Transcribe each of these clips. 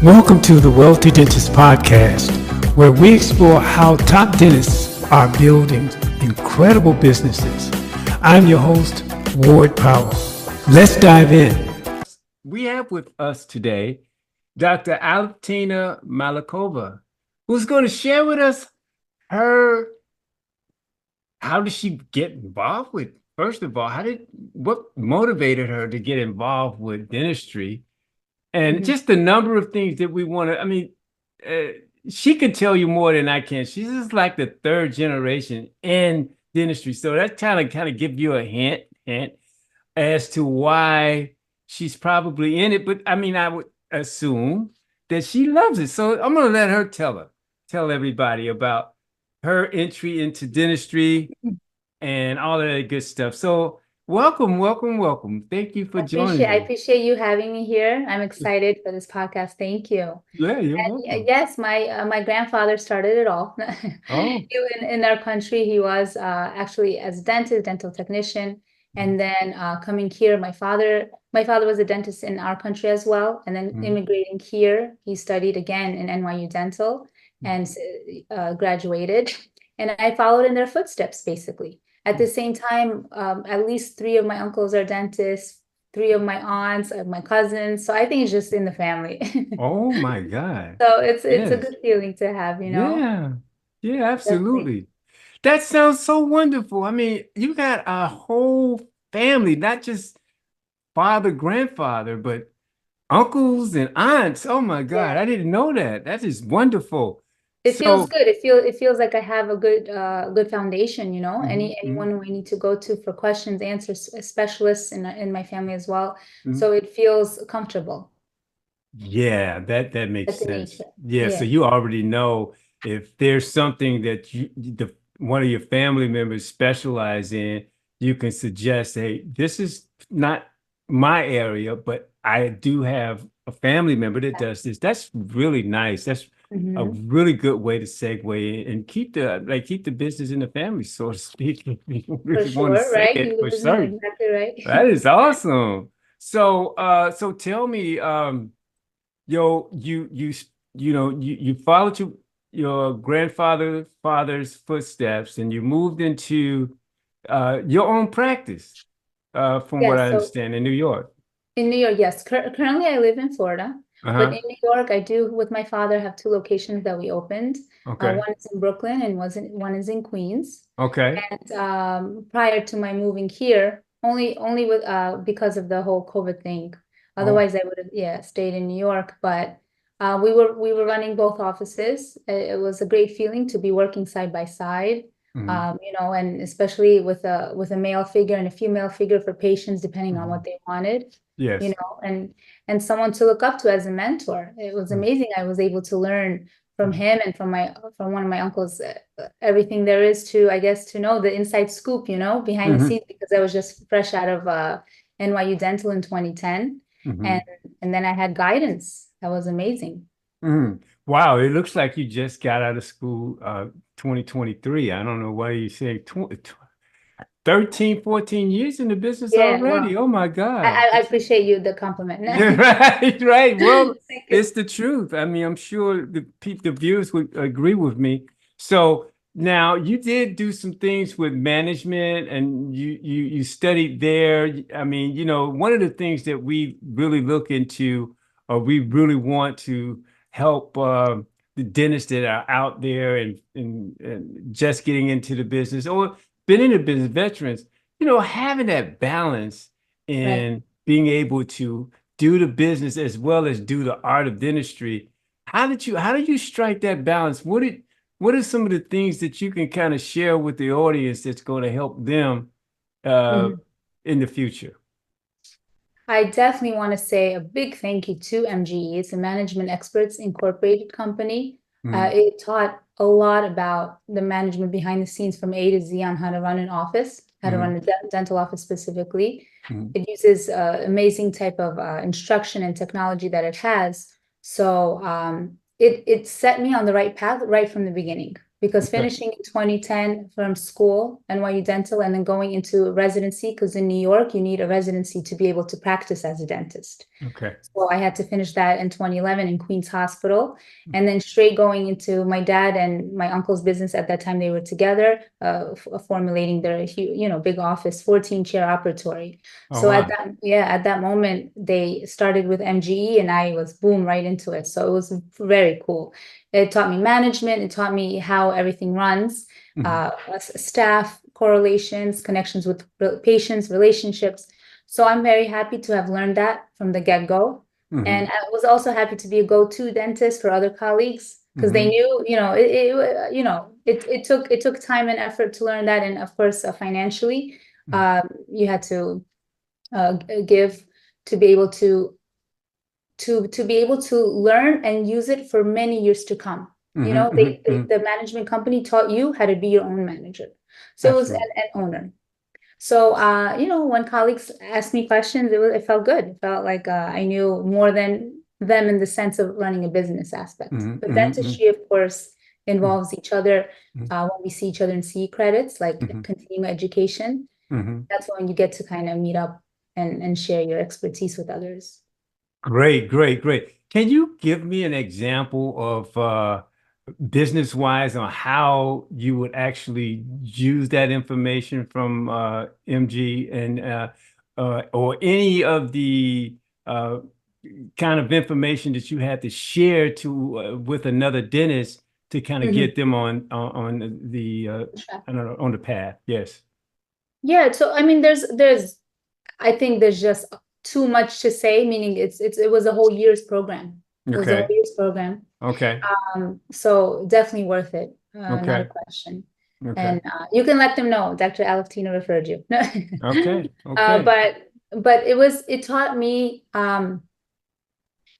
Welcome to the Wealthy Dentist Podcast, where we explore how top dentists are building incredible businesses. I'm your host, Ward Powell. Let's dive in. We have with us today Dr. Alevtina Malakova, who's going to share with us how did she get involved with, first of all, what motivated her to get involved with dentistry? And just the number of things that we want to, she could tell you more than I can. She's just like the third generation in dentistry. So that kind of give you a hint as to why she's probably in it. But I mean, I would assume that she loves it. So I'm going to let her tell everybody about her entry into dentistry and all of that good stuff. So welcome. Thank you for joining me. I appreciate you having me here. I'm excited for this podcast. Thank you. Yeah, you're welcome. Yes, my grandfather started it all. Oh. In our country, he was actually as a dentist, dental technician, and then coming here, my father was a dentist in our country as well, and then immigrating here, he studied again in NYU Dental and graduated, and I followed in their footsteps basically. At the same time, at least 3 of my uncles are dentists, 3 of my aunts, my cousins. So I think it's just in the family. Oh my God. So it's a good feeling to have, you know? Yeah, absolutely. That sounds so wonderful. I mean, you got a whole family, not just father, grandfather, but uncles and aunts. Oh my God, I didn't know that. That is wonderful. It feels good. It feels like I have a good foundation, you know. Anyone who I need to go to for questions, answers, specialists in my family as well. So it feels comfortable. Yeah, that makes sense. Yeah, so you already know if there's something that one of your family members specialize in, you can suggest, hey, this is not my area, but I do have a family member that does this. That's really nice. That's a really good way to segue and keep the business in the family, so to speak. If you really want to say it, for certain. Exactly right. That is awesome. So tell me, you followed your father's footsteps, and you moved into your own practice, from what I understand, in New York. In New York, yes. Currently, I live in Florida. But in New York, I do, with my father, have 2 locations that we opened. One is in Brooklyn and one is in Queens. Okay. And prior to my moving here, only with because of the whole COVID thing. Otherwise, I would have stayed in New York. But we were running both offices. It was a great feeling to be working side by side. You know, and especially with a male figure and a female figure for patients, depending on what they wanted. Yes. You know, and someone to look up to as a mentor. It was amazing. I was able to learn from him and from one of my uncles, everything there is to, I guess, to know the inside scoop, you know, behind the scenes, because I was just fresh out of NYU Dental in 2010. And then I had guidance. That was amazing. Wow, it looks like you just got out of school 2023. I don't know why you say 13, 14 years in the business already. Well, oh my God. I appreciate you, the compliment. Right. Well, it's the truth. I mean, I'm sure the viewers would agree with me. So now you did do some things with management, and you studied there. I mean, you know, one of the things that we really look into, or we really want to help the dentists that are out there and just getting into the business, or been in the business, veterans, you know, having that balance in being able to do the business as well as do the art of dentistry. How did you strike that balance? What are some of the things that you can kind of share with the audience that's going to help them in the future? I definitely want to say a big thank you to MGE. It's a Management Experts Incorporated company. It taught a lot about the management behind the scenes from A to Z on how to run an office, how to run a dental office specifically. It uses amazing type of instruction and technology that it has. So it set me on the right path right from the beginning. because Okay. finishing in 2010 from school, NYU Dental, and then going into residency, because in New York, you need a residency to be able to practice as a dentist. Okay. So I had to finish that in 2011 in Queens Hospital, and then straight going into my dad and my uncle's business. At that time, they were together, formulating their big office, 14-chair operatory. Oh, So wow. at that moment, they started with MGE, and I was boom right into it. So it was very cool. It taught me management. It taught me how everything runs, staff correlations, connections with patients, relationships. So I'm very happy to have learned that from the get-go. And I was also happy to be a go-to dentist for other colleagues because they knew, it took time and effort to learn that. And of course, financially, you had to give to be able to learn and use it for many years to come. The management company taught you how to be your own manager. So it was an owner. So, when colleagues asked me questions, it felt good. It felt like I knew more than them in the sense of running a business aspect. But dentistry, of course, involves each other. When we see each other in CE credits, like continuing education, that's when you get to kind of meet up and share your expertise with others. Great, great, great. Can you give me an example of business-wise on how you would actually use that information from MG and or any of the kind of information that you had to share to with another dentist to kind of get them on the I don't know, on the path? Yes. Yeah. So I mean, I think there's just too much to say, meaning it was a whole year's program. It was a whole year's program. Okay. So definitely worth it. Not a question. Okay. And you can let them know Dr. Alevtina referred you. Okay. Okay. But it taught me,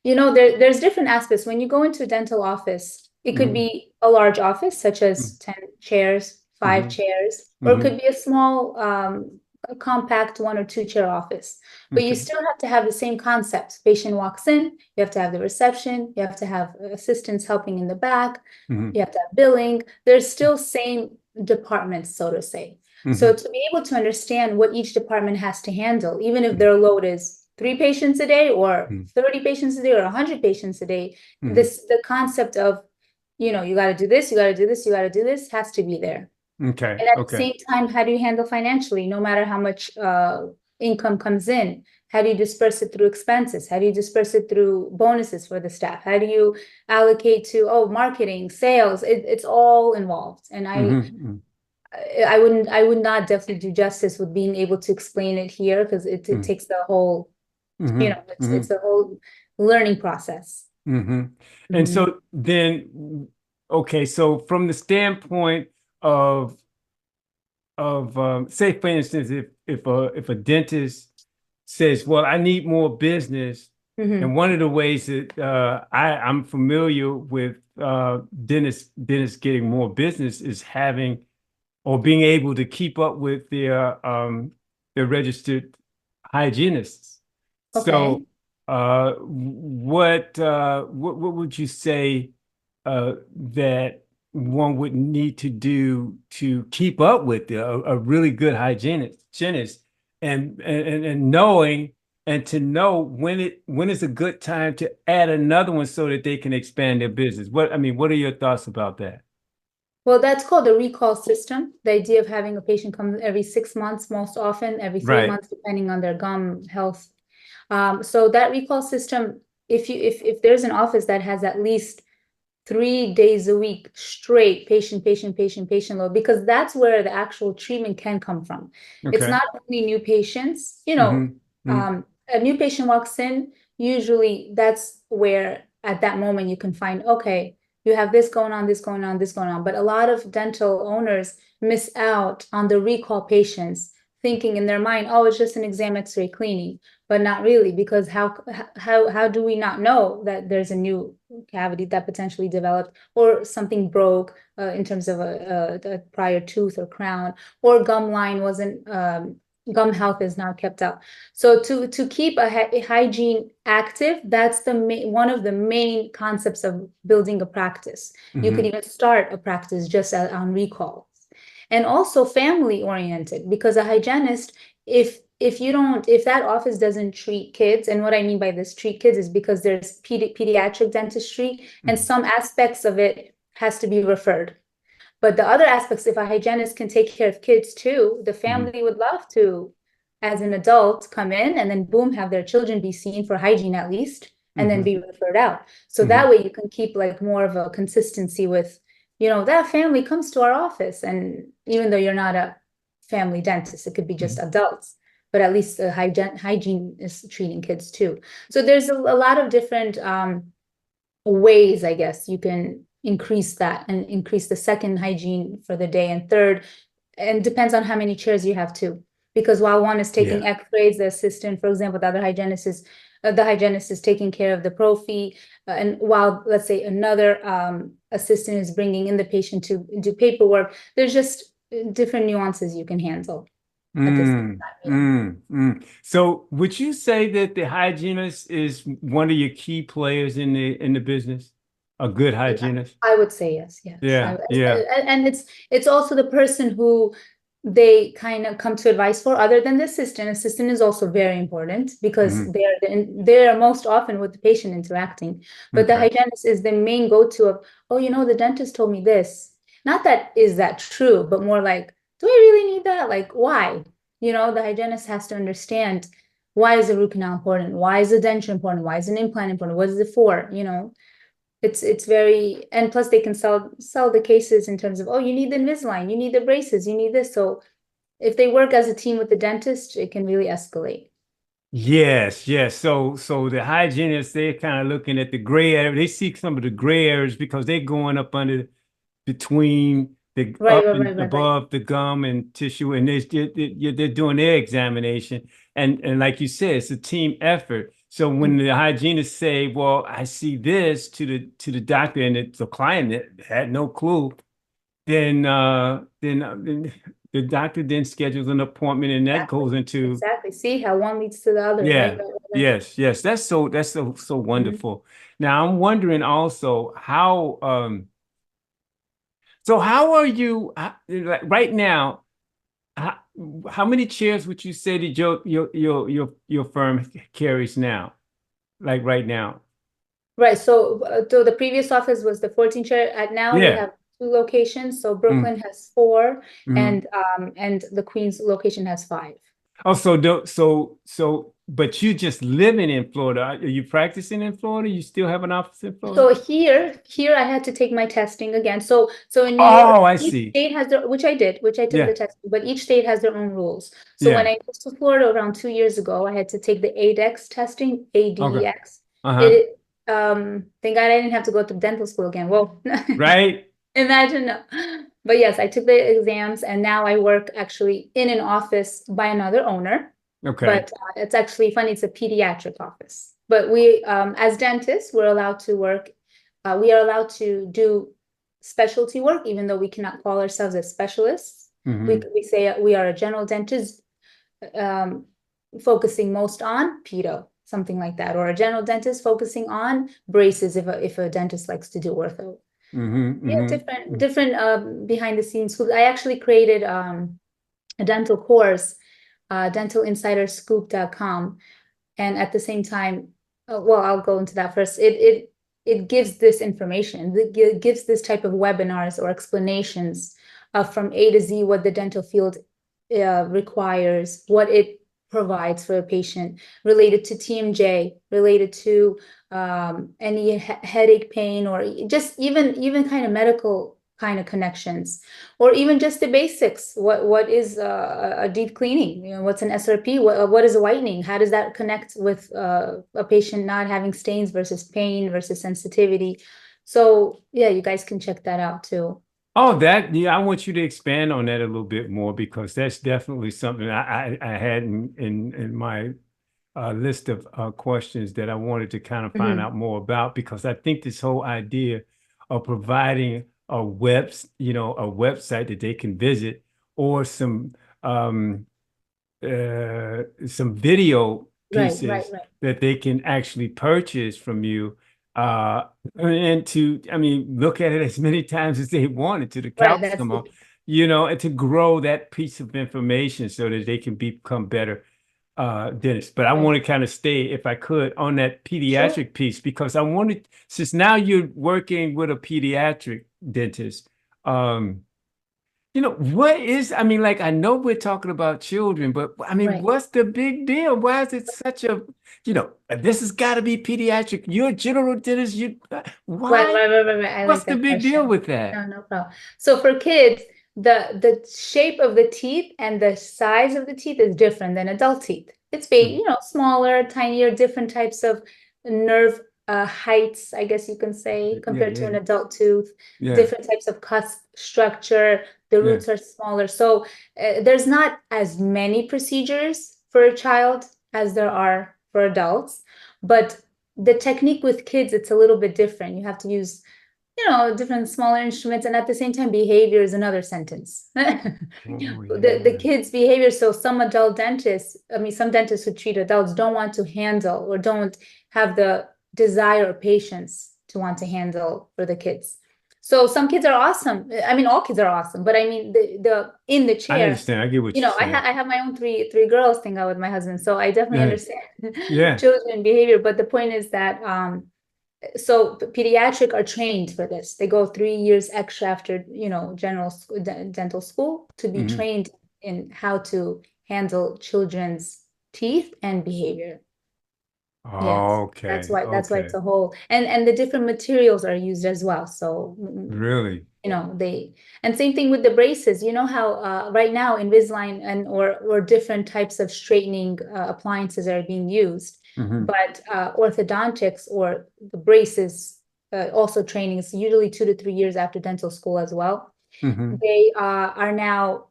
there's different aspects. When you go into a dental office, it could be a large office, such as 10 chairs, 5 chairs, or it could be a small, a compact 1 or 2 chair office. But you still have to have the same concept. Patient walks in, you have to have the reception, you have to have assistants helping in the back, you have to have billing. There's still same departments, so to say. So to be able to understand what each department has to handle, even if their load is 3 patients a day or 30 patients a day or 100 patients a day, the concept of, you got to do this, you got to do this, you got to do this has to be there. Okay. And at the same time, how do you handle financially, no matter how much income comes in? How do you disperse it through expenses? How do you disperse it through bonuses for the staff? How do you allocate to, marketing, sales? It's all involved. And I would not definitely do justice with being able to explain it here because it takes the whole, it's the whole learning process. And so then, okay, so from the standpoint of say, for instance, if a dentist says, well, I need more business, and one of the ways that I'm familiar with dentists getting more business is having or being able to keep up with their registered hygienists. Okay. So what would you say that one would need to do to keep up with a really good hygienist and knowing and to know when is a good time to add another one so that they can expand their business? What are your thoughts about that? Well, that's called the recall system. The idea of having a patient come every 6 months, most often every 3 months, depending on their gum health. So that recall system, if there's an office that has at least 3 days a week straight patient load, because that's where the actual treatment can come from. It's not only new patients, a new patient walks in, usually that's where at that moment you can find, okay, you have this going on, this going on, this going on. But a lot of dental owners miss out on the recall patients, thinking in their mind, oh, it's just an exam, x-ray, cleaning, but not really, because how do we not know that there's a new cavity that potentially developed, or something broke in terms of a prior tooth or crown, or gum line wasn't gum health is not kept up. So to keep a hygiene active, that's one of the main concepts of building a practice. You could even start a practice just on recalls. And also family oriented, because a hygienist, if that office doesn't treat kids, and what I mean by this treat kids is because there's pediatric dentistry and some aspects of it has to be referred. But the other aspects, if a hygienist can take care of kids too, the family would love to, as an adult, come in and then boom, have their children be seen for hygiene at least, and then be referred out. So that way you can keep like more of a consistency with, that family comes to our office. And even though you're not a family dentist, it could be just adults, but at least the hygiene is treating kids too. So there's a lot of different ways, I guess, you can increase that and increase the second hygiene for the day, and third, and depends on how many chairs you have too. Because while one is taking x-rays, the assistant, for example, the hygienist is taking care of the prophy, and while, let's say, another assistant is bringing in the patient to do paperwork, there's just different nuances you can handle at the same time. So would you say that the hygienist is one of your key players in the business? A good hygienist? I would say yes. Yeah. And it's also the person who they kind of come to advice for, other than the assistant. Assistant is also very important because they are most often with the patient interacting. But the hygienist is the main go-to of, the dentist told me this. Not that is that true, but more like, do I really need that? Like, why? The hygienist has to understand, why is a root canal important? Why is a denture important? Why is an implant important? What is it for? It's very, and plus they can sell the cases in terms of, you need the Invisalign, you need the braces, you need this. So if they work as a team with the dentist, it can really escalate. Yes. So the hygienists, they're kind of looking at the gray area. They see some of the gray areas because they're going up between the above the gum and tissue, and they're doing their examination. And like you said, it's a team effort. So when the hygienists say, "Well, I see this," to the doctor, and it's the client that had no clue, then the doctor then schedules an appointment, and that goes into exactly. See how one leads to the other. Yeah. Right? Yes. That's so wonderful. Now I'm wondering also how so how are you like right now? How many chairs would you say that your firm carries now? Like right now? Right. So the previous office was the 14 chair. Now we have 2 locations. So Brooklyn has 4, and the Queens location has 5. Oh, but you just living in Florida. Are you practicing in Florida? You still have an office in Florida? So here I had to take my testing again. So in New York, I each see. state has which I took the testing, but each state has their own rules. So when I moved to Florida around 2 years ago, I had to take the ADEX testing, ADEX. Thank God I didn't have to go to dental school again. Well, right. Imagine. No. But yes, I took the exams, and now I work actually in an office by another owner. Okay. But it's actually funny. It's a pediatric office. But we, as dentists, we're allowed to work. We are allowed to do specialty work, even though we cannot call ourselves as specialists. We say we are a general dentist, focusing most on pedo, something like that, or a general dentist focusing on braces if a dentist likes to do ortho. Different behind the scenes schools. I actually created a dental course, dentalinsiderscoop.com, and at the same time, well, I'll go into that first. It gives this information. It gives this type of webinars or explanations from A to Z what the dental field requires, what it provides for a patient, related to TMJ, related to any headache pain, or just even kind of medical kind of connections, or even just the basics. What is a deep cleaning? What's an SRP? What is a whitening? How does that connect with a patient not having stains versus pain versus sensitivity? So yeah, you guys can check that out too. Oh, I want you to expand on that a little bit more, because that's definitely something I had in my list of questions that I wanted to kind of find out more about, because I think this whole idea of providing a website that they can visit, or some some video Right, pieces right. that they can actually purchase from you. And to, I mean, look at it as many times as they wanted to the Right, cows that's come the on, you know, and to grow that piece of information so that they can become better dentists. But I right. want to kind of stay, if I could, on that Sure. pediatric piece, because I wanted, since now you're working with a pediatric dentist, you know, what is, I mean, like, I know we're talking about children, but I mean, Right. what's the big deal? Why is it such a, you know, this has got to be pediatric. You're a general dentist. Right, Why? right, right, right, right. I What's like the that big deal question. with that? No, no problem. So for kids, the shape of the teeth and the size of the teeth is different than adult teeth. It's big, Mm. you know, smaller, tinier, different types of nerve heights, I guess you can say, compared to an adult tooth. Yeah, Different types of cusp structure. The yeah. roots are smaller. So there's not as many procedures for a child as there are for adults, but the technique with kids, it's a little bit different. You have to use, you know, different smaller instruments, and at the same time, behavior is another sentence. Oh, The yeah. kids' behavior. So some adult dentists, I mean, some dentists who treat adults don't want to handle or don't have the desire or patience to want to handle for the kids. So some kids are awesome. I mean, all kids are awesome, but I mean, the in the I chair, understand. I get what you you're know, saying. I have my own three girls thing out with my husband, so I definitely Yeah, understand yeah. children behavior. But the point is that so pediatric are trained for this. They go 3 years extra after, you know, general dental school to be Hmm. trained in how to handle children's teeth and behavior. Yes, Okay, that's why it's okay. a whole, and the different materials are used as well. So Really? you know, they, and same thing with the braces. You know how right now Invisalign and or different types of straightening appliances are being used, Hmm. but orthodontics or the braces also training is usually 2 to 3 years after dental school as well. Hmm. They are now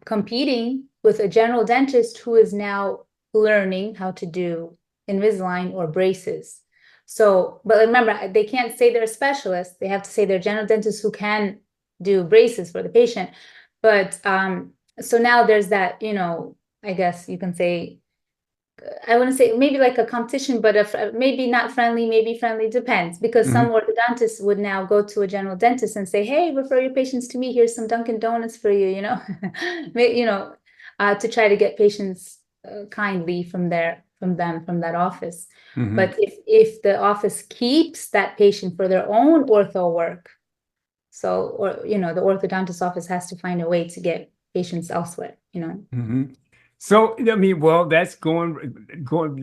competing with a general dentist who is now learning how to do Invisalign or braces. So, but remember, they can't say they're a specialist. They have to say they're general dentists who can do braces for the patient. But so now there's that, you know, I guess you can say, I wouldn't say maybe like a competition, but maybe not friendly, maybe friendly, depends. Because some Hmm. orthodontists would now go to a general dentist and say, "Hey, refer your patients to me. Here's some Dunkin' Donuts for you," you know, you know, to try to get patients kindly from that office. Hmm. But if the office keeps that patient for their own ortho work, so or you know, the orthodontist office has to find a way to get patients elsewhere, you know. Hmm. So, I mean, well, that's going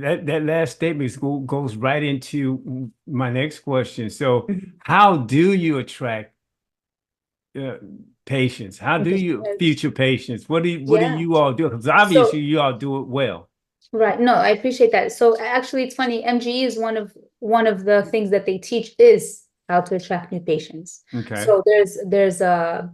that last statement goes right into my next question. So, Mhm. how do you attract uh, patients? How do you future patients? What do Yeah. you all do? Because So obviously you all do it well. right. No, I appreciate that. So actually, it's funny. MGE is one of the things that they teach is how to attract new patients. Okay. So there's a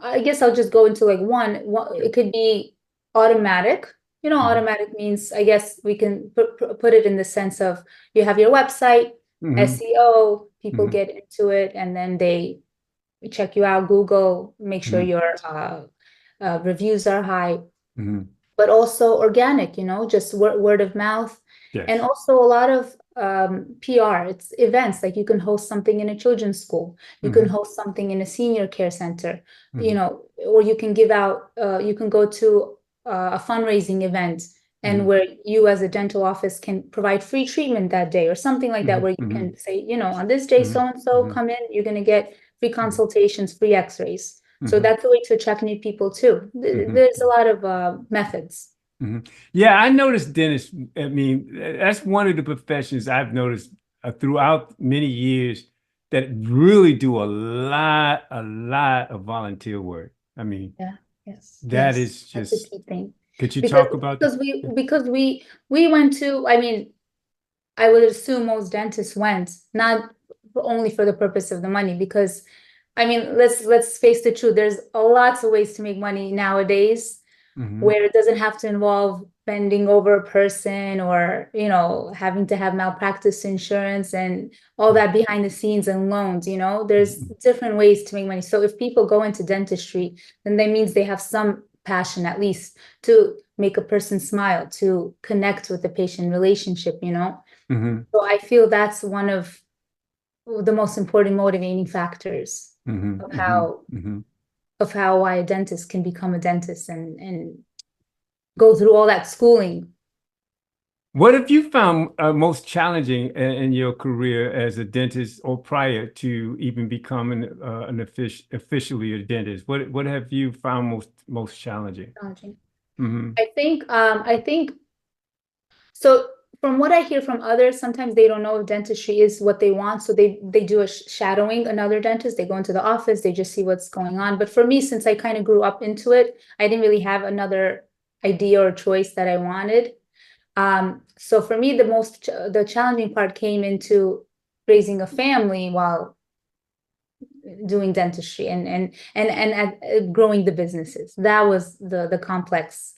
I guess I'll just go into like one it could be automatic. You know, Hmm. automatic means I guess we can put it in the sense of you have your website, Hmm. SEO, people Hmm. get into it, and then they check you out, Google, make sure Hmm. your reviews are high, Hmm. but also organic, you know, just word of mouth. And Yes. also a lot of PR. It's events, like you can host something in a children's school, you can Hmm. host something in a senior care center, you Hmm. know, or you can give out, you can go to a fundraising event and Hmm. where you as a dental office can provide free treatment that day or something like that, Hmm. where you Hmm. can say, you know, on this day, Hmm. so and so Hmm. come in, you're going to get free consultations, free x-rays. So Hmm. that's a way to attract new people too. Hmm. There's a lot of methods. Hmm. Yeah, I noticed dentists. I mean, that's one of the professions I've noticed throughout many years that really do a lot of volunteer work. I mean, Yeah, yes, that yes. is That's the just, key thing. could you Because talk about that? because we because we went to, I mean, I would assume most dentists went, not only for the purpose of the money, because I mean, let's face the truth, there's lots of ways to make money nowadays Hmm. where it doesn't have to involve bending over a person or, you know, having to have malpractice insurance and all that behind the scenes and loans, you know, there's different ways to make money. So if people go into dentistry, then that means they have some passion, at least to make a person smile, to connect with the patient relationship, you know? So I feel that's one of the most important motivating factors of how why a dentist can become a dentist and go through all that schooling. What have you found most challenging in your career as a dentist, or prior to even becoming officially a dentist? What have you found most challenging? I think so. From what I hear from others, sometimes they don't know if dentistry is what they want, so they do a shadowing another dentist. They go into the office, they just see what's going on. But for me, since I kind of grew up into it, I didn't really have another idea or choice that I wanted. So for me, the challenging part came into raising a family while doing dentistry and growing the businesses. That was the complex.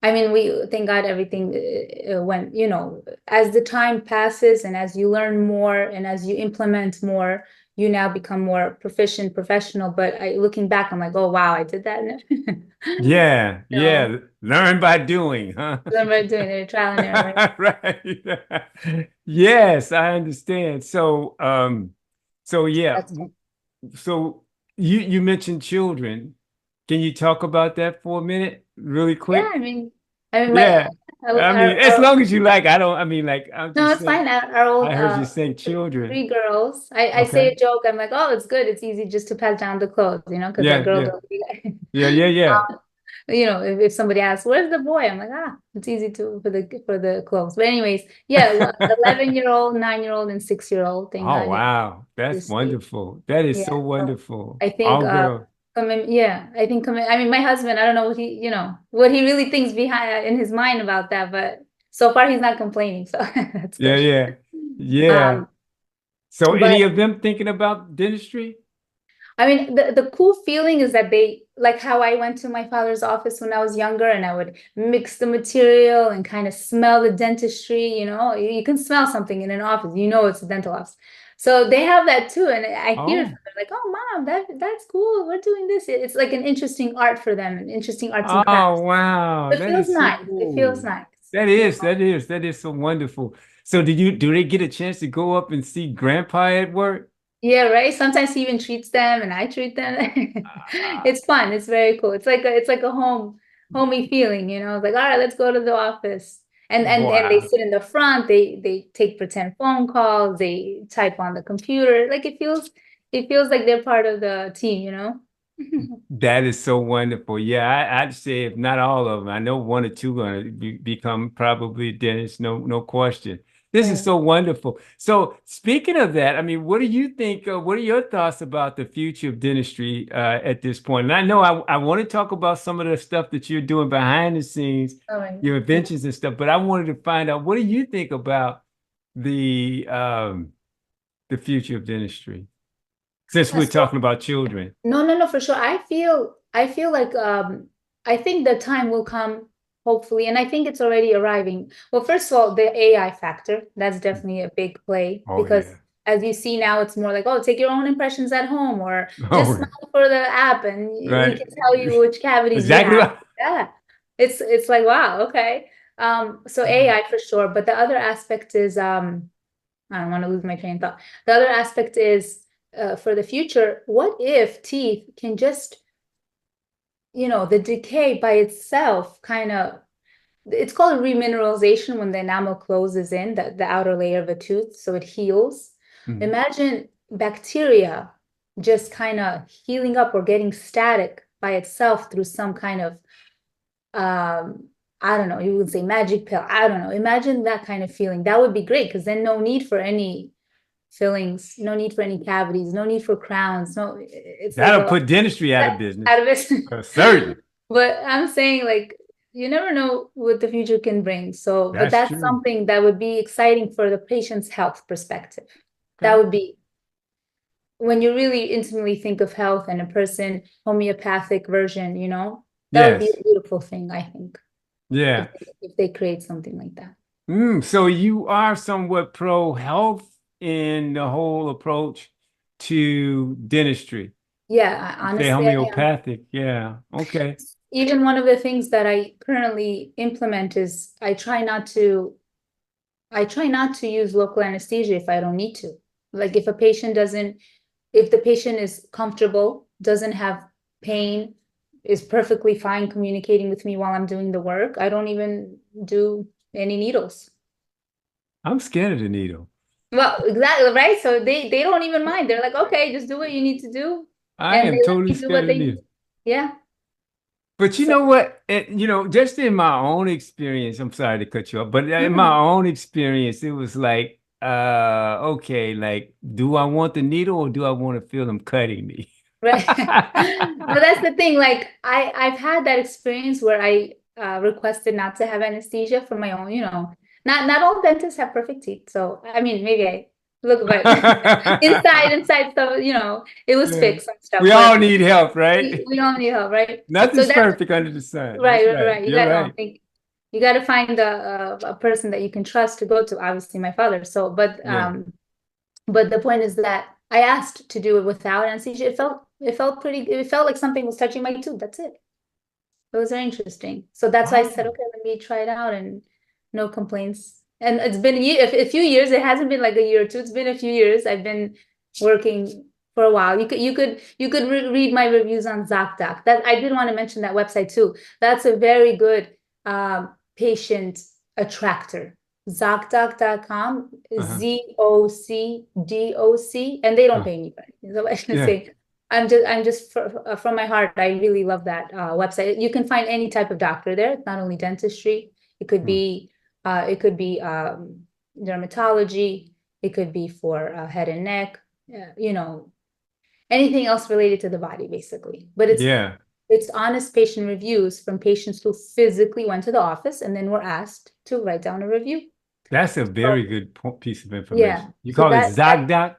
I mean, we thank God everything went, you know, as the time passes and as you learn more and as you implement more, you now become more proficient, professional. But looking back, I'm like, oh, wow, I did that. Yeah, yeah. Learn by doing, huh? Learn by doing it, trial and error. Right. Yes, I understand. So, yeah. So you mentioned children. Can you talk about that for a minute, really quick? Yeah, I mean, Yeah. I mean, as long as you like. I'm no, just it's fine. saying. Our old, I heard you saying children. 3 girls. I say a joke. I'm like, oh, it's good. It's easy just to pass down the clothes, you know, because they're girls. Yeah. You know, if somebody asks, where's the boy? I'm like, it's easy for the clothes. But anyways, yeah, 11-year-old, 9-year-old, and 6-year-old. Thank Oh, God. wow. That's wonderful. That is so wonderful. I think, All I mean, my husband, I don't know what he really thinks behind in his mind about that, but so far he's not complaining. So that's good. Yeah. So But any of them thinking about dentistry? I mean, the cool feeling is that they like how I went to my father's office when I was younger and I would mix the material and kind of smell the dentistry, you know, you can smell something in an office, you know, it's a dental office. So they have that too. And I hear it from them like, oh, mom, that's cool. We're doing this. It's like an interesting art for them, an interesting arts and crafts. Oh, wow. It That feels is so nice. It feels cool. nice. That is so wonderful. So do they get a chance to go up and see grandpa at work? Yeah, right. Sometimes he even treats them and I treat them. It's fun. It's very cool. It's like a homey feeling, you know. It's like, all right, let's go to the office. And they Wow. sit in the front, they take pretend phone calls, they type on the computer. Like it feels like they're part of the team, you know. That is so wonderful. Yeah, I'd say if not all of them, I know one or two going to become probably dentists, no question. This is so wonderful. So speaking of that, I mean, what do you think? What are your thoughts about the future of dentistry at this point? And I know I want to talk about some of the stuff that you're doing behind the scenes, your inventions and stuff, but I wanted to find out, what do you think about the future of dentistry? Since we're talking about children. No, for sure. I feel like I think the time will come, hopefully, and I think it's already arriving. Well, first of all, the AI factor, that's definitely a big play because as you see now, it's more like, oh, take your own impressions at home or just smile for the app and we can tell you which cavities you have. Yeah. It's like, wow, okay. So AI for sure. But the other aspect is I don't want to lose my train of thought. The other aspect is for the future, what if teeth can just, you know, the decay by itself kind of, it's called remineralization when the enamel closes in, the outer layer of a tooth, so it heals. Imagine bacteria just kind of healing up or getting static by itself through some kind of, I don't know, you would say magic pill. I don't know. Imagine that kind of feeling. That would be great because then no need for any fillings, no need for any cavities, no need for crowns. No, it's that'll like put dentistry out of business. Out of business. Certain. But I'm saying, like, you never know what the future can bring. So, but that's something that would be exciting for the patient's health perspective. That would be when you really intimately think of health and a person homeopathic version, you know, that would be a beautiful thing, I think. Yeah. If they create something like that. So you are somewhat pro health in the whole approach to dentistry. Yeah, honestly, homeopathic. Yeah. Okay. even one of the things that I currently implement is I try not to use local anesthesia if I don't need to. Like if the patient is comfortable, doesn't have pain, is perfectly fine communicating with me while I'm doing the work, I don't even do any needles. I'm scared of the needle. Well, exactly, right? So they don't even mind. They're like, okay, just do what you need to do. I And am they let totally me do scared what of the they, needle. yeah. But you So, know what? Just in my own experience, I'm sorry to cut you off, but in my no. own experience, it was like, okay, like, do I want the needle or do I want to feel them cutting me? Right. But that's the thing. Like I've had that experience where I requested not to have anesthesia for my own, not all dentists have perfect teeth. So I mean, maybe I look, but inside stuff, it was Yeah. fixed and stuff. We all But need help, right? we all need help, right? So Nothing's that's perfect under the sun. That's right, right, right. right. You're right. You got to find a person that you can trust to go to. Obviously, my father. So, Yeah. but the point is that I asked to do it without anesthesia. It felt like something was touching my tooth. That's it. It was very interesting. So that's why I said, Oh. okay, let me try it out, and no complaints. And it's been a few years. It hasn't been like a year or two. It's been a few years. I've been working for a while. You could read my reviews on ZocDoc. That I did want to mention that website too. That's a very good patient attractor. ZocDoc.com, Uh-huh. ZocDoc, and they don't Uh, pay me for anything. So I should yeah. say, I'm just from my heart. I really love that website. You can find any type of doctor there, not only dentistry. It could Mm. be, dermatology. It could be for head and neck. Anything else related to the body, basically. But Yeah. it's honest patient reviews from patients who physically went to the office and then were asked to write down a review. That's a So, very good piece of yeah. information. You So call it that ZocDoc?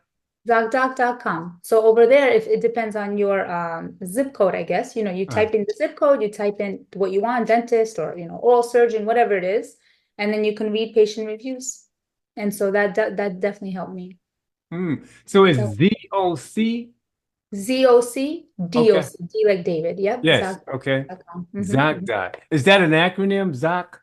ZocDoc.com. So over there, if it depends on your zip code, I guess, you Uh, type in the zip code, you type in what you want, dentist or, oral surgeon, whatever it is, and then you can read patient reviews. And so that definitely helped me. So it's So ZOC? Okay. ZocDoc, D like David. Yep. Yes. Okay. ZocDoc.com. ZocDoc. Is that an acronym? Zoc?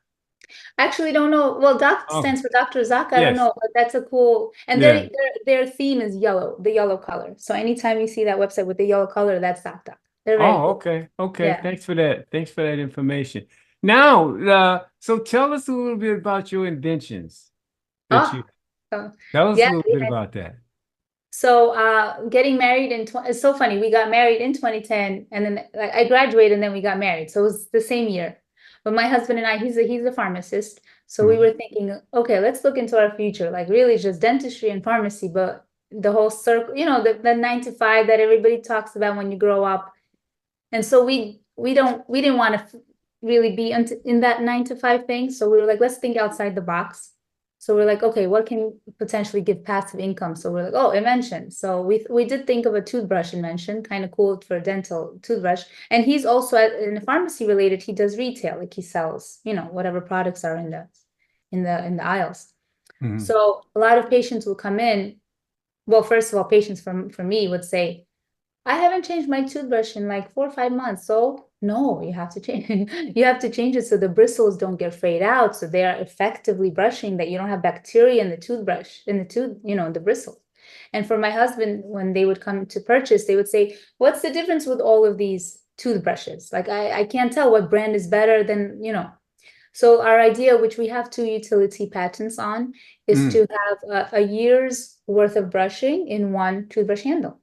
Actually don't know. Well, Doc Oh, stands for Dr. Zoc. I don't yes. know, but that's a cool. And Yeah. their theme is yellow, the yellow color. So anytime you see that website with the yellow color, that's Doc. They're very Oh, cool. okay. Okay. Yeah. Thanks for that. Thanks for that information. Now, so tell us a little bit about your inventions that Oh, you so, tell us a yeah. little bit about that. So getting married it's so funny. We got married in 2010, and then I graduated, and then we got married. So it was the same year. But my husband and I, he's a pharmacist. So we were Mhm. thinking, okay, let's look into our future, like really just dentistry and pharmacy, but the whole circle, the 9 to 5 that everybody talks about when you grow up. And so we didn't want to really be in that 9 to 5 thing. So we were like, let's think outside the box. So we're like, okay, what can potentially give passive income? So we're like, oh, invention. So we did think of a toothbrush invention, kind of cool for a dental toothbrush. And he's also in the pharmacy related. He does retail, like he sells, whatever products are in the aisles. Mhm. So a lot of patients will come in. Well, first of all, patients from me would say, I haven't changed my toothbrush in like 4 or 5 months. So no, you have to change. You have to change it so the bristles don't get frayed out. So they are effectively brushing, that you don't have bacteria in the toothbrush, in the tooth, the bristles. And for my husband, when they would come to purchase, they would say, what's the difference with all of these toothbrushes? Like I can't tell what brand is better than. So our idea, which we have 2 utility patents on, is Mm. to have a year's worth of brushing in one toothbrush handle.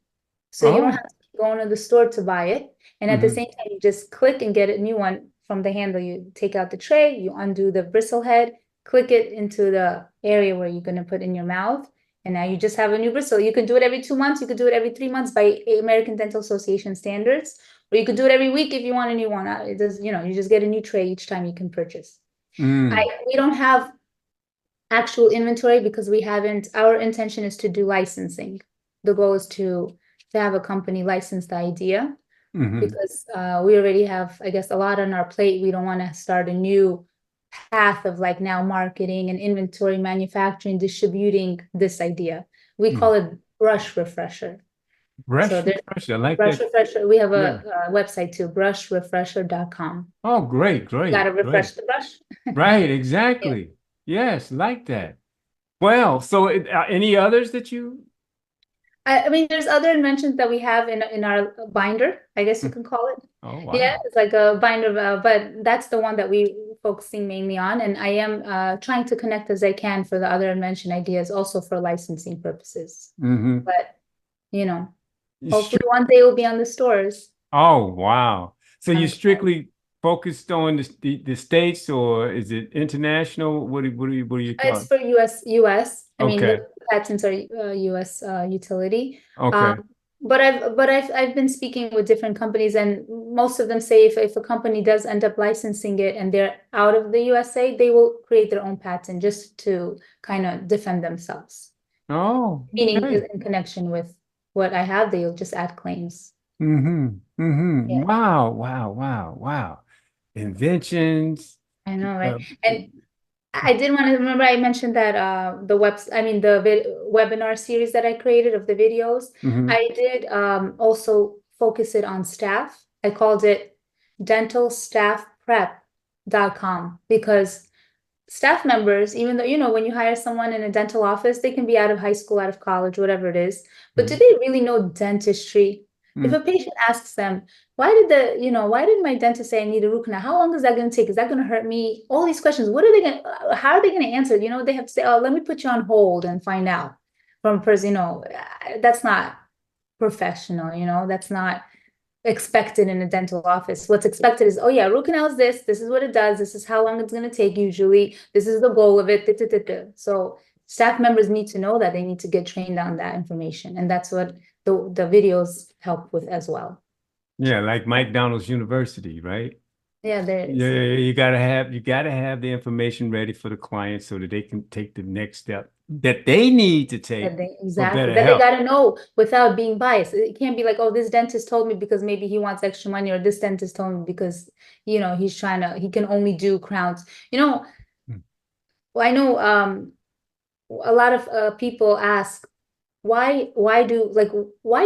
So you don't Oh. have to go into the store to buy it. And at the Mhm. same time, you just click and get a new one from the handle. You take out the tray, you undo the bristle head, click it into the area where you're going to put in your mouth. And now you just have a new bristle. You can do it every 2 months. You could do it every 3 months by American Dental Association standards. Or you could do it every week if you want a new one. It does, you just get a new tray each time you can purchase. Mm. We don't have actual inventory because we haven't. Our intention is to do licensing. The goal is to have a company license the idea, Mhm. because we already have, I guess, a lot on our plate. We don't want to start a new path of like now marketing and inventory, manufacturing, distributing this idea. We Mm. call it brush refresher. Brush So there's refresher. I like Brush that. Refresher. We have Yeah. a website too, brushrefresher.com. Oh, great, Got to great, refresh great. the brush. Right, Yeah. exactly. Yes, like that. Well, so any others that you? I mean, there's other inventions that we have in our binder, I guess you can call it. Oh, Yeah, wow. it's like a binder, but that's the one that we focusing mainly on. And I am trying to connect as I can for the other invention ideas, also for licensing purposes. Mm-hmm. But hopefully one day it will be on the stores. Oh, wow. So you I'm excited. strictly focused on the States, or is it international? What do you call It's it? for US. I mean, the Okay. patents are US utility. Um, Okay. but I've been speaking with different companies, and most of them say if a company does end up licensing it and they're out of the USA, they will create their own patent just to kind of defend themselves. Oh, Meaning okay. in connection with what I have, they'll just add claims. Mm-hmm. Mm-hmm. Yeah, Wow, wow, wow, wow. Inventions. I know, right? Uh, And I did want to remember I mentioned that the webinar series that I created of the videos. mhm. I did also focus it on staff. I called it dentalstaffprep.com because staff members, even though, when you hire someone in a dental office, they can be out of high school, out of college, whatever it is. But do Mhm. they really know dentistry? If a patient asks them, why did my dentist say I need a root canal? How long is that going to take? Is that going to hurt me? All these questions. How are they going to answer? They have to say, oh, let me put you on hold and find out from a person, that's not professional, that's not expected in a dental office. What's expected is, oh yeah, root canal is this is what it does, this is how long it's going to take usually, this is the goal of it. Da, da, da, da. So staff members need to know that they need to get trained on that information. And that's what the videos help with as well. Yeah, like Mike Donald's University, right? Yeah, there Yeah, is. you gotta have the information ready for the client so that they can take the next step that they need to take for Exactly, better that they health. got to know without being biased. It can't be like, oh, this dentist told me because maybe he wants extra money, or this dentist told me because he can only do crowns. Mm. Well, I know a lot of people ask why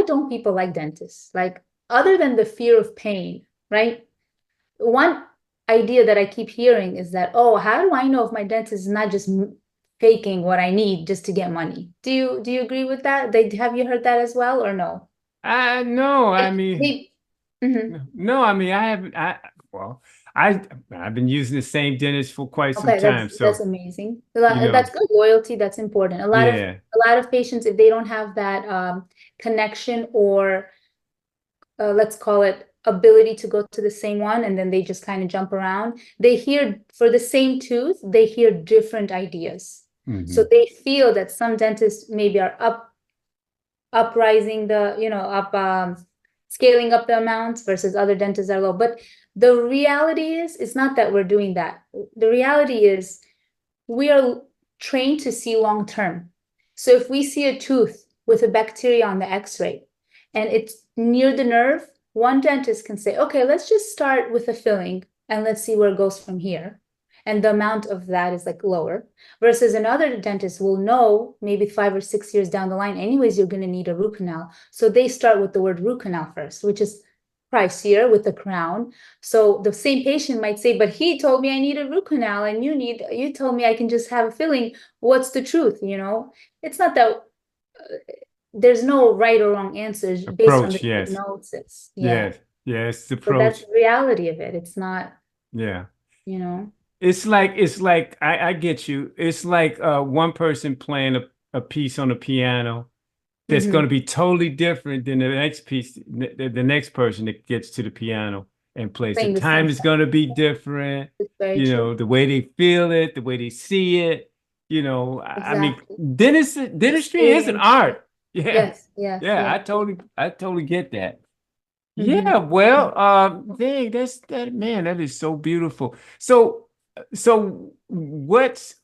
don't people like dentists, like other than the fear of pain, right? One idea that I keep hearing is that, oh, how do I know if my dentist is not just faking what I need just to get money? Do you agree with that? Have you heard that as well, or no? No, I Like, mean, Mhm. no, I mean, I haven't. Well, I I've been using the same dentist for quite some Okay, time, that's so amazing. you know, That's good loyalty. That's important. yeah. A lot of patients, if they don't have that connection, or let's call it ability to go to the same one, and then they just kind of jump around. They hear for the same tooth, they hear different ideas. So Hmm. they feel that some dentists maybe are uprising the, up scaling up the amounts versus other dentists are low. But the reality is, it's not that we're doing that. The reality is we are trained to see long term. So if we see a tooth with a bacteria on the x-ray and it's near the nerve, one dentist can say, okay, let's just start with a filling and let's see where it goes from here. And the amount of that is like lower, versus another dentist will know maybe 5 or 6 years down the line, anyways, you're going to need a root canal. So they start with the word root canal first, which is pricier with the crown. So the same patient might say, but he told me I need a root canal and you told me I can just have a filling. What's the truth? It's not that there's no right or wrong answers based on the Approach, yes, diagnosis. Yeah. yes, yes. The So that's approach, the reality of it. It's not, yeah. you know, It's like I get you. It's like one person playing a piece on the piano that's going to mhm. be totally different than the next piece, the next person that gets to the piano and plays. The Playing the time same is stuff. going to be different, It's very true. the way they feel it, the way they see it. I mean, Exactly. dentistry is an Experience. art. Yeah. Yes, yes, Yeah, yes. I totally get that. Mhm. Yeah, well, dang, that man, that is so beautiful. So what's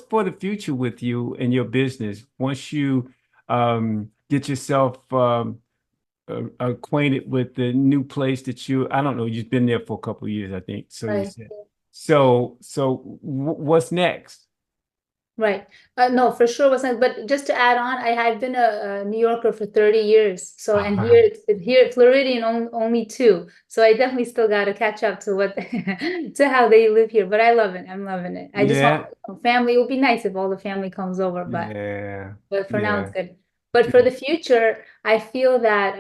for the future with you and your business once you get yourself acquainted with the new place that I don't know, you've been there for a couple of years, I think. So you Right. said. So what's next? Right. No, for sure wasn't. But just to add on, I've been a New Yorker for 30 years. So, and here Floridian only 2. So I definitely still got to catch up to what to how they live here. But I love it. I'm loving it. I just Yeah. want family. It would be nice if all the family comes over, Yeah. but for now it's Yeah. good. But for the future, I feel that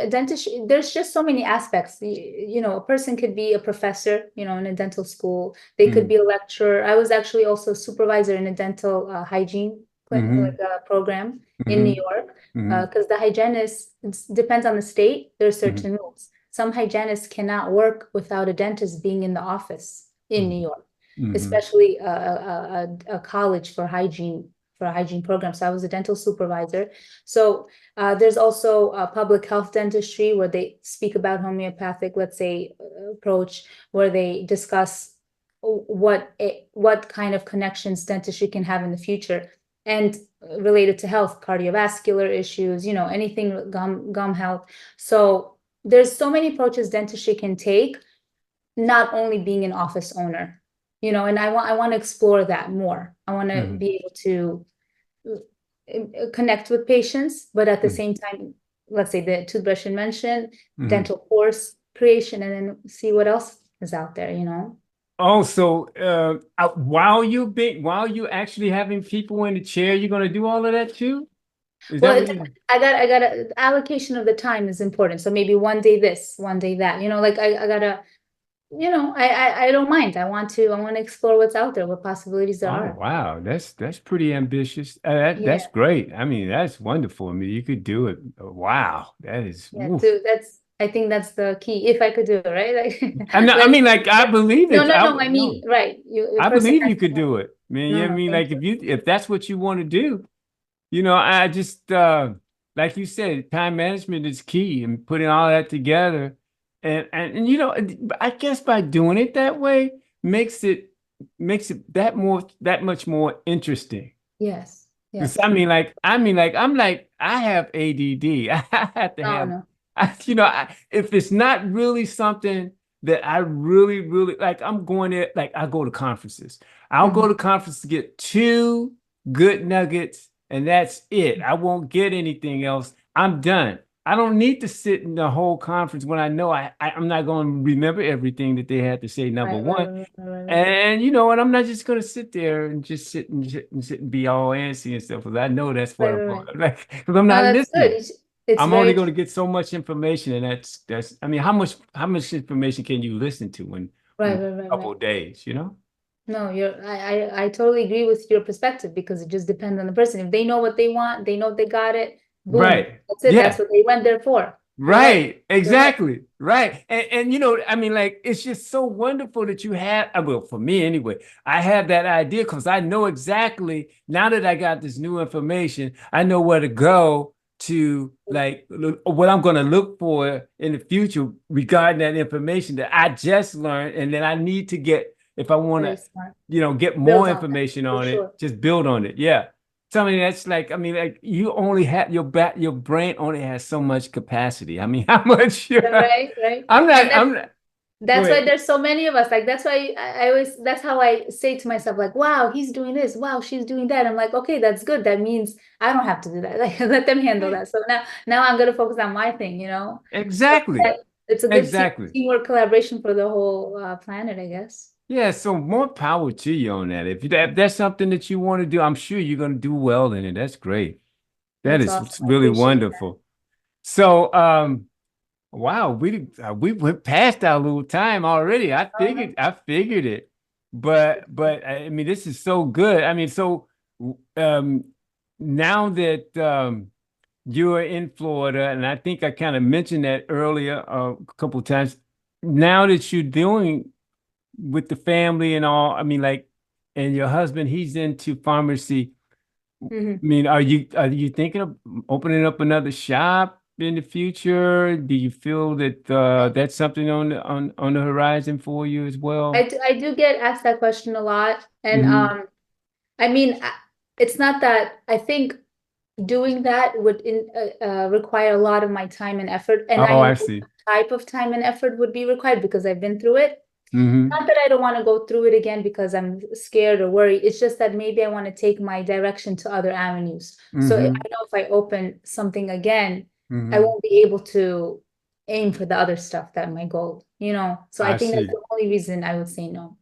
dentistry, there's just so many aspects. You know, a person could be a professor, you know, in a dental school. They could be a lecturer. I was actually also a supervisor in a dental hygiene Mm-hmm. program in New Mm-hmm. York. Mm-hmm. Because the hygienist, it depends on the state, there's Mm-hmm. certain rules. Some hygienists cannot work without a dentist being in the office in New York, Mm-hmm. especially a college for a hygiene program. So I was a dental supervisor. So there's also public health dentistry where they speak about homeopathic, let's say, approach, where they discuss what kind of connections dentistry can have in the future, and related to health, cardiovascular issues, you know, anything gum health. So there's so many approaches dentistry can take, not only being an office owner, you know, and I want to explore that more. I want to Mm-hmm. be able to connect with patients, but at the Mm-hmm. same time, let's say the toothbrush you mentioned, Mm-hmm. dental course creation, and then see what else is out there, you know? Also, while you actually having people in the chair, you're gonna do all of that too? Is that Well, what you? I gotta, allocation of the time is important. So maybe one day this, one day that, you know, like I gotta, you know, I don't mind. I want to explore what's out there, what possibilities there Oh are. wow, that's pretty ambitious. That's Yeah. great. I mean, that's wonderful. I mean, you could do it. Wow, that is. Yeah. Woof. So I think that's the key. If I could do it, right? Like, I'm not. I like, mean, like I believe no, it. no, I no. I no. mean, right. A I person believe has you to could have, do it. Man, no, yeah, I no, mean, thank like you. if that's what you want to do, I just like you said, time management is key and putting all that together. And I guess by doing it that way makes it that much more interesting. Yes. 'Cause Yes. I have ADD. I have to No, have, no. if it's not really something that I really, really like, I'm going there, like I go to conferences. I'll go Mhm. to conference to get 2 good nuggets and that's it. I won't get anything else. I'm done. I don't need to sit in the whole conference when I know I'm not going to remember everything that they had to say, number Right, right, one. right, right, right, right. And you know, and I'm not just gonna sit there and just sit and be all antsy and stuff, because I know that's what Right, I'm right, going right. like, because I'm No, not that's good. listening. It's I'm only very going true. to get so much information, and that's I mean, how much information can you listen to in Right, right, a right, couple right. of days, you know? No, I totally agree with your perspective because it just depends on the person. If they know what they want, they know they got it, boom. Right. That's it. That's Yeah. what they went there for. You're right. Right, You're right. exactly. Right. And I mean, like, it's just so wonderful that you have, well, for me anyway, I have that idea because I know exactly now that I got this new information, I know where to go to, like, what I'm going to look for in the future regarding that information that I just learned. And then I need to get, if I want Very to, smart. get more Build on that information for on it, sure. just build on it. Yeah. So I mean, that's like, I mean, like you only have your brain only has so much capacity. I mean, how much Right, right. And I'm not, go that's why ahead. there's so many of us. Like that's why I always, that's how I say to myself, like, wow, he's doing this. Wow, she's doing that. I'm like, okay, that's good. That means I don't have to do that. Like let them handle that. So now I'm gonna focus on my thing, you know. So Exactly. it's a good Exactly. teamwork collaboration for the whole planet, I guess. Yeah, so more power to you on that. If that's something that you want to do, I'm sure you're going to do well in it. That's great. That That's is awesome. I really appreciate that. wonderful. So, wow, we went past our little time already. Oh, no. I figured it, but I mean this is so good. I mean, so um, now that you're in Florida, and I think I kind of mentioned that earlier a couple of times. Now that you're doing with the family and all, I mean, like, and your husband, he's into pharmacy. I Mhm. mean, are you thinking of opening up another shop in the future? Do you feel that that's something on the horizon for you as well? I do get asked that question a lot, and Hmm. I mean, it's not that I think doing that would require a lot of my time and effort, and I Oh, know I what see. type of time and effort would be required because I've been through it. Not that I don't want to go through it again because I'm scared or worried. It's just that maybe I want to take my direction to other avenues. So I know if I open something again, I won't be able to aim for the other stuff that my goal, So I think that's the only reason I would say no.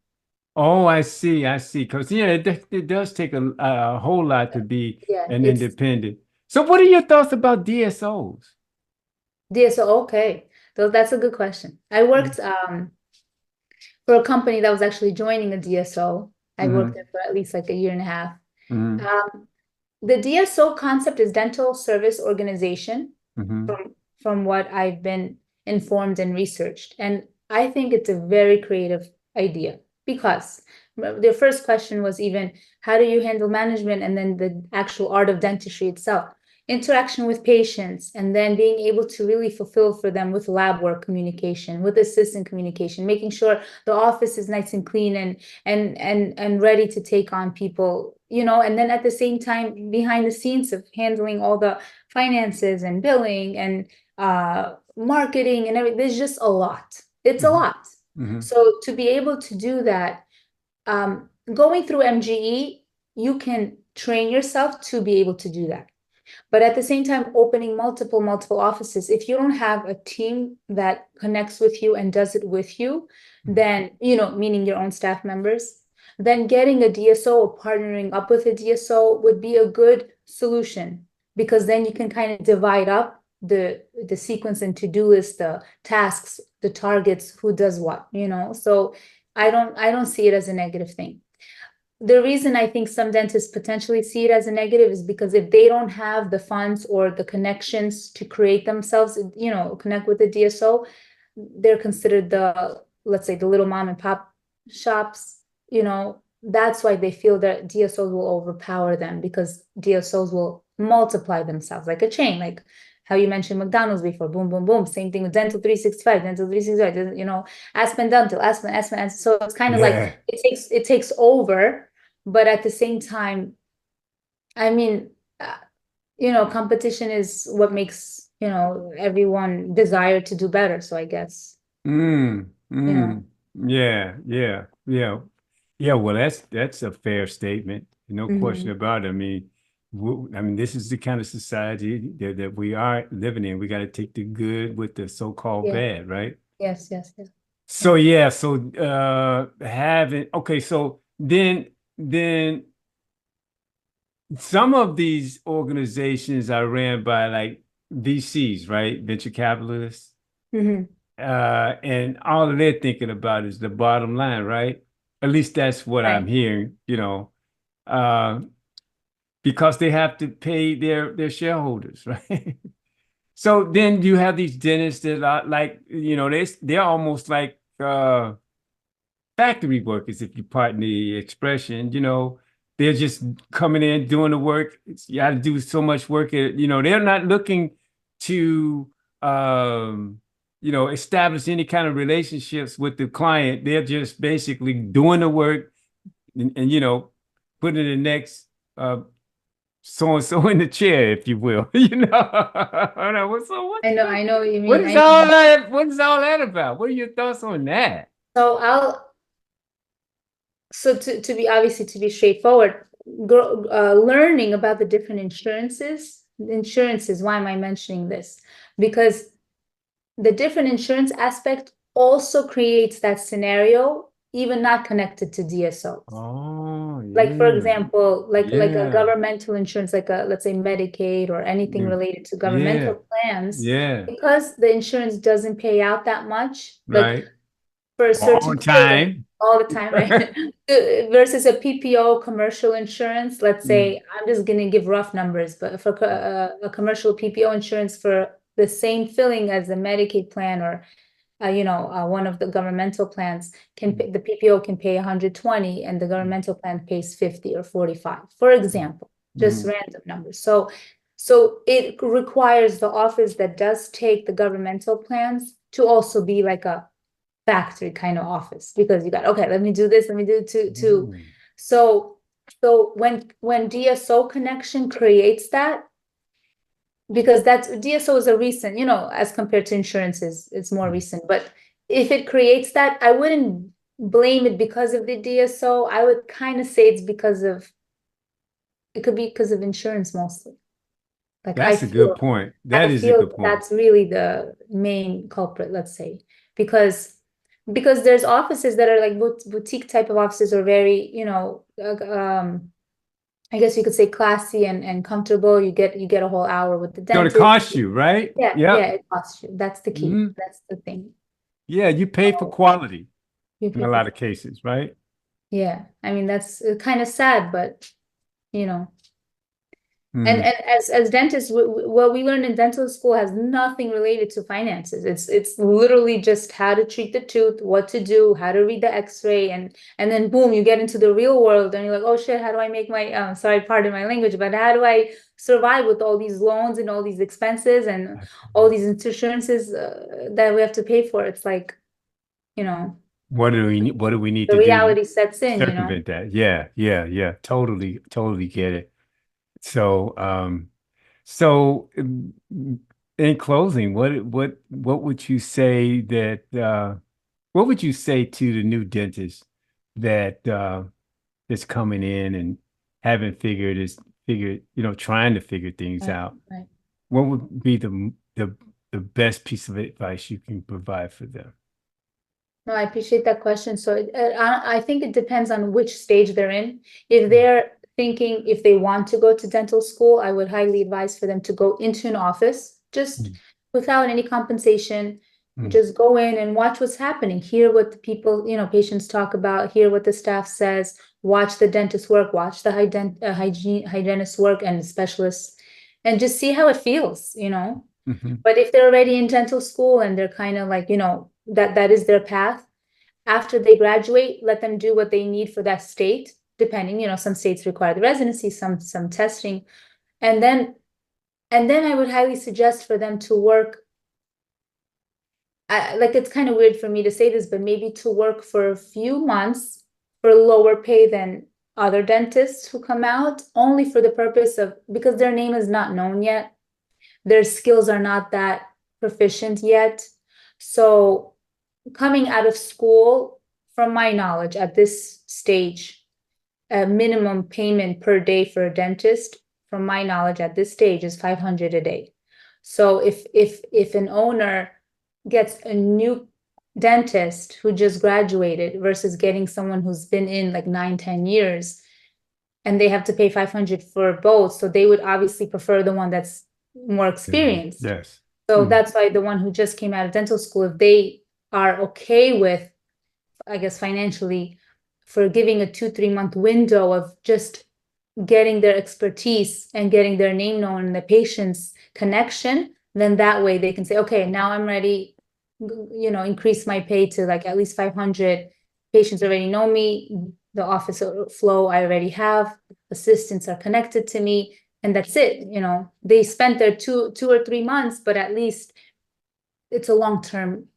Oh, I see. Because it does take a whole lot to be an independent. So, what are your thoughts about DSOs? DSO, okay. So that's a good question. I worked for a company that was actually joining a DSO. I worked there for at least like a year and a half. The DSO concept is Dental Service Organization, from what I've been informed and researched. And I think it's a very creative idea because the first question was even, how do you handle management and then the actual art of dentistry itself? Interaction with patients, and then being able to really fulfill for them with lab work communication, with assistant communication, making sure the office is nice and clean and ready to take on people, and then at the same time behind the scenes of handling all the finances and billing and marketing and everything. There's just a lot. It's a lot. So to be able to do that, going through MGE, you can train yourself to be able to do that. But at the same time, opening multiple offices, if you don't have a team that connects with you and does it with you, then, meaning your own staff members, then getting a DSO or partnering up with a DSO would be a good solution, because then you can kind of divide up the sequence and to-do list, the tasks, the targets, who does what, So I don't see it as a negative thing. The reason I think some dentists potentially see it as a negative is because if they don't have the funds or the connections to create themselves, connect with the DSO, they're considered let's say the little mom and pop shops, that's why they feel that DSOs will overpower them, because DSOs will multiply themselves like a chain, like how you mentioned McDonald's before, boom, boom, boom. Same thing with Dental 365, Aspen Dental, Aspen. So it's kind of like it takes over. But at the same time, I mean, competition is what makes, everyone desire to do better. So I guess, Yeah. Well, that's a fair statement. No question about it. I mean, this is the kind of society that we are living in. We got to take the good with the so-called bad, right? Yes. So so then some of these organizations are ran by like VCs, right? Venture capitalists. And all they're thinking about is the bottom line, right? At least that's what I'm hearing, because they have to pay their shareholders, right? So then you have these dentists that are like, they're almost like factory workers, if you pardon the expression. They're just coming in, doing the work. You got to do so much work. They're not looking to establish any kind of relationships with the client. They're just basically doing the work and putting the next so-and-so in the chair, if you will. I know what you mean. What is all that about? What are your thoughts on that? So to be straightforward, learning about the different insurances. Why am I mentioning this? Because the different insurance aspect also creates that scenario, even not connected to DSO. Oh, yeah. Like, for example, like a governmental insurance, like let's say Medicaid or anything related to governmental plans. Yeah. Because the insurance doesn't pay out that much, right, for a certain all the time. All the time, right? Versus a PPO commercial insurance. Let's say, I'm just going to give rough numbers, but for a commercial PPO insurance for the same filling as the Medicaid plan or one of the governmental plans, the PPO can pay 120 and the governmental plan pays 50 or 45, for example, just random numbers. So it requires the office that does take the governmental plans to also be like a factory kind of office, because you got, okay, let me do this, let me do two. So when DSO connection creates that, because that's DSO is a recent, as compared to insurances, it's more recent. But if it creates that, I wouldn't blame it because of the DSO. I would kind of say it could be because of insurance mostly. Like That's a good point. That is a good point. That's really the main culprit, let's say, because there's offices that are like boutique type of offices, or very, I guess you could say classy and comfortable. You get a whole hour with the dentist. It's going to cost you, right? Yeah, Yep. yeah, it costs you. That's the key. That's the thing. Yeah, you pay for quality in a lot of cases, right? Yeah, I mean, that's kind of sad, but and as dentists, what we learn in dental school has nothing related to finances. It's literally just how to treat the tooth, what to do, how to read the X-ray, and then boom, you get into the real world, and you're like, oh shit, how do I make my sorry, pardon my language, but how do I survive with all these loans and all these expenses and all these insurances that we have to pay for? It's like, what do we need to do? The reality sets in, circumvent that. Yeah. Totally get it. So, in closing, what would you say what would you say to the new dentist that is coming in and haven't trying to figure things out? Right. What would be the best piece of advice you can provide for them? No, I appreciate that question. So I think it depends on which stage they're in. If they're thinking if they want to go to dental school, I would highly advise for them to go into an office just without any compensation. Just go in and watch what's happening, hear what the people, patients talk about, hear what the staff says, watch the dentist work, watch the hygienist work and the specialists, and just see how it feels, But if they're already in dental school and they're kind of like, that is their path, after they graduate, let them do what they need for that state. Depending, some states require the residency, some testing. And then I would highly suggest for them to work. Like, it's kind of weird for me to say this, but maybe to work for a few months for lower pay than other dentists who come out, only for the purpose of, because their name is not known yet. Their skills are not that proficient yet. So coming out of school, from my knowledge at this stage, a minimum payment per day for a dentist, from my knowledge at this stage, is $500 a day. So if an owner gets a new dentist who just graduated versus getting someone who's been in like 9-10 years, and they have to pay $500 for both, so they would obviously prefer the one that's more experienced. Yes. So that's why the one who just came out of dental school, if they are okay with, I guess, financially, for giving a 2-3 month window of just getting their expertise and getting their name known and the patient's connection, then that way they can say, okay, now I'm ready, increase my pay to like at least 500. Patients already know me, the office flow I already have, assistants are connected to me, and that's it. They spent their 2 or 3 months, but at least it's a long-term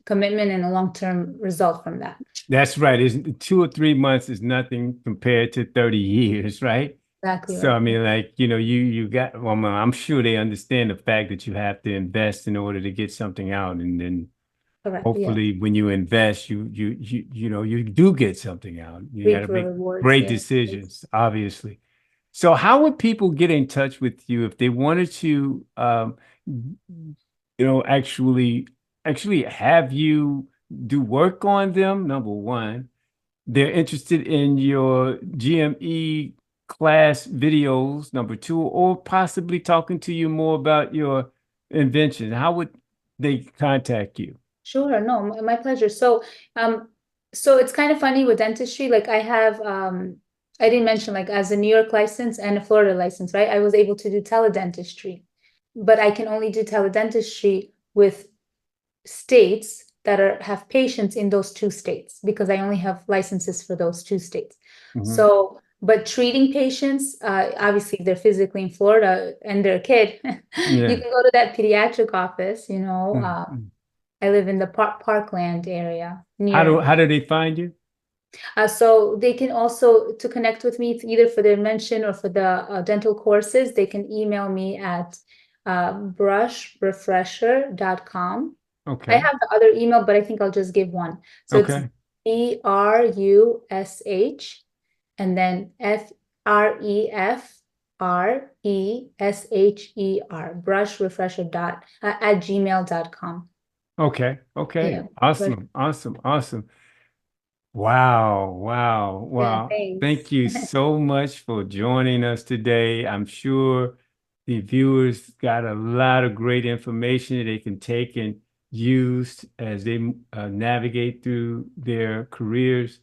commitment and a long-term result from that. That's right. 2 or 3 months is nothing compared to 30 years, right? Exactly. So, I mean, like, you got, well, I'm sure they understand the fact that you have to invest in order to get something out. And then hopefully when you invest, you do get something out. You got to make great decisions, obviously. So how would people get in touch with you if they wanted to, actually have you do work on them? Number one, they're interested in your GME class videos, number two, or possibly talking to you more about your invention. How would they contact you? Sure, no, my pleasure. So it's kind of funny with dentistry. Like, I have I didn't mention, like, as a New York license and a Florida license, right? I was able to do teledentistry, but I can only do teledentistry with states that have patients in those 2 states, because I only have licenses for those 2 states. So, but treating patients, obviously, if they're physically in Florida and they're a kid, you can go to that pediatric office. I live in the Parkland area. How do they find you? So they can also, to connect with me, either for the invention or for the dental courses, they can email me at brushrefresher.com. Okay. I have the other email, but I think I'll just give one. So it's BRUSH and then FREFRESHER, brush refresher at gmail.com. Okay. Yeah. Awesome. Wow. Yeah, thanks. Thank you so much for joining us today. I'm sure the viewers got a lot of great information that they can take and use as they navigate through their careers.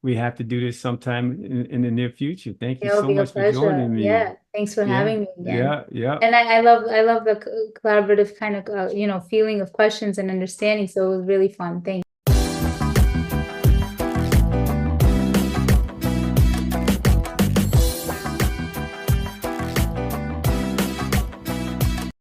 We have to do this sometime in the near future. Thank you It'll so be a much for pleasure. joining me. Yeah, thanks for having me again. Yeah. And I love the collaborative kind of feeling of questions and understanding. So it was really fun. Thanks.